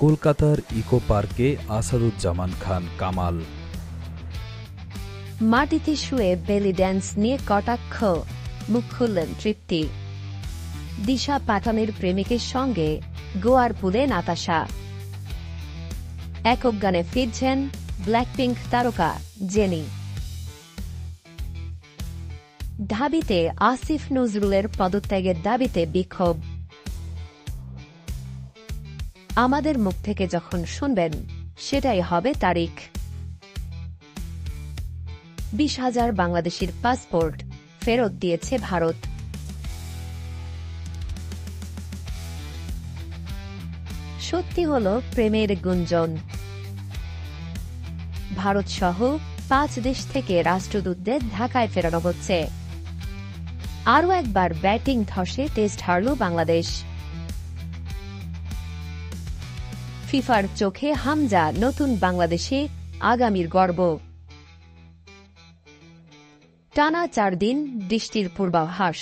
কলকাতার ইকো পার্কে আসাদুজ্জামান খান কামাল। মাটিতে শুয়ে বেলি ড্যান্স নিয়ে কটাক্ষ, মুখ খুললেন তৃপ্তি। দিশা পাটানের প্রেমিকের সঙ্গে গোয়ার পুলে নাতাশা। একক গানে ফিরছেন ব্ল্যাকপিঙ্ক তারকা জেনি। ঢাবিতে আসিফ নজরুলের পদত্যাগের দাবিতে বিক্ষোভ। আমাদের মুখ থেকে যখন শুনবেন সেটাই হবে তারিখ। 20,000 বাংলাদেশির পাসপোর্ট ফেরত দিয়েছে ভারত। সত্যি হল প্রেমের গুঞ্জন। ভারত সহ 5 দেশ থেকে রাষ্ট্রদূতদের ঢাকায় ফেরানো হচ্ছে। আরও একবার ব্যাটিং ধসে টেস্ট হারল বাংলাদেশ। ফিফার চোখে হামজা নতুন বাংলাদেশে আগামীর গর্ব। টানা 4 দিন বৃষ্টির পূর্বাভাস।